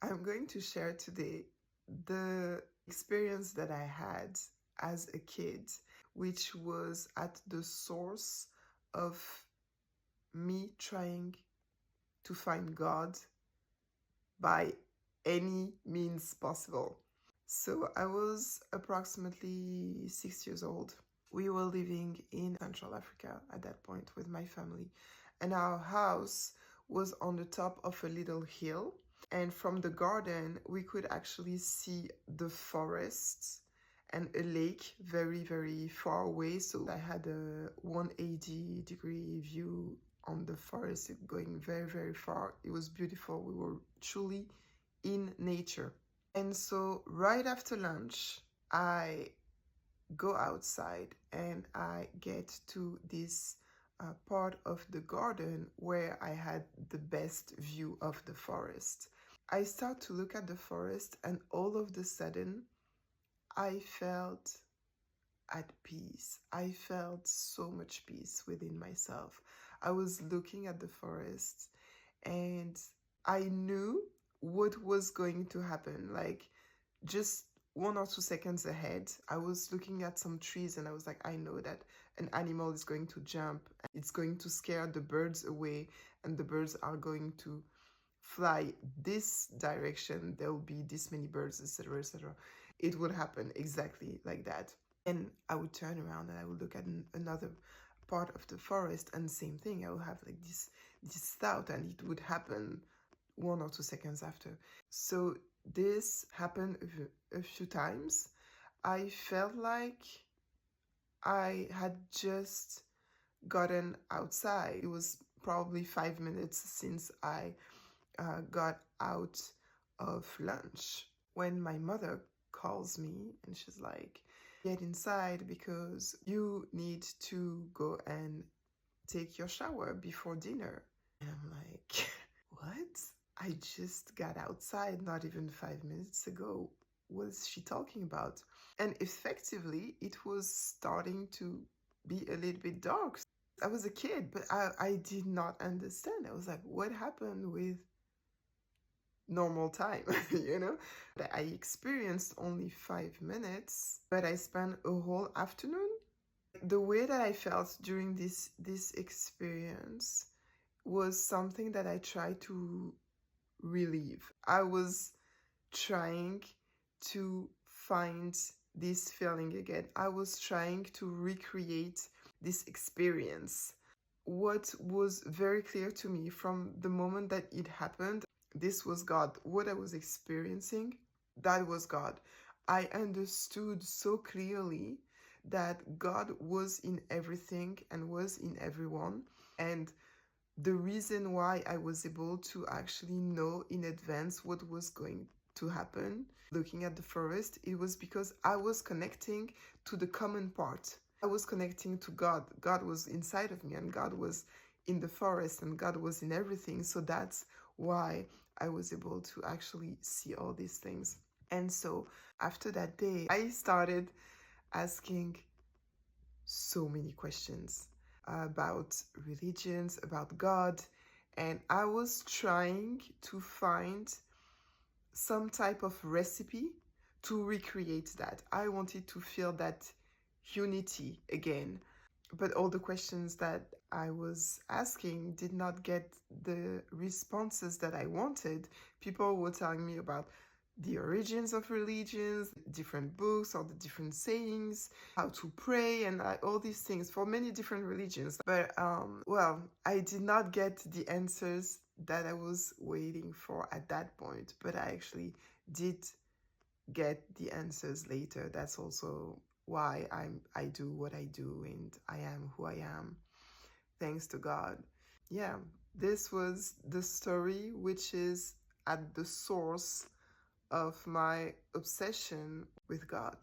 I'm going to share today the experience that I had as a kid, which was at the source of me trying to find God by any means possible. So I was approximately 6 years old. We were living in Central Africa at that point with my family, and our house was on the top of a little hill. And from the garden, we could actually see the forest and a lake very, very far away. So I had a 180-degree view on the forest going very, very far. It was beautiful. We were truly in nature. And so right after lunch, I go outside and I get to this part of the garden where I had the best view of the forest. I start to look at the forest, and all of a sudden, I felt at peace. I felt so much peace within myself. I was looking at the forest and I knew what was going to happen. Like, just 1 or 2 seconds ahead, I was looking at some trees and I was like, I know that an animal is going to jump. It's going to scare the birds away, and the birds are going to fly this direction. There will be this many birds, etc., etc. It would happen exactly like that. And I would turn around and I would look at another part of the forest, and same thing. I would have like this thought, and it would happen 1 or 2 seconds after. So this happened a few times. I felt like I had just gotten outside. It was probably 5 minutes since I got out of lunch when my mother calls me and she's like, get inside because you need to go and take your shower before dinner. And I'm like, what? I just got outside not even 5 minutes ago. What is she talking about? And effectively, it was starting to be a little bit dark. I was a kid, but I did not understand. I was like, what happened with normal time? you know? I experienced only 5 minutes, but I spent a whole afternoon. The way that I felt during this experience was something that I tried to relieve. I was trying to find this feeling again. I was trying to recreate this experience. What was very clear to me from the moment that it happened, this was God. What I was experiencing, that was God. I understood so clearly that God was in everything and was in everyone. And the reason why I was able to actually know in advance what was going to happen, looking at the forest, it was because I was connecting to the common part. I was connecting to God. God was inside of me, and God was in the forest, and God was in everything. So that's why I was able to actually see all these things. And so after that day, I started asking so many questions about religions, about God, and I was trying to find some type of recipe to recreate that. I wanted to feel that unity again. But all the questions that I was asking did not get the responses that I wanted. People were telling me about the origins of religions, different books, all the different sayings, how to pray, and all these things for many different religions. But, I did not get the answers that I was waiting for at that point, but I actually did get the answers later. That's also why I do what I do and I am who I am, thanks to God. Yeah, this was the story which is at the source of my obsession with God.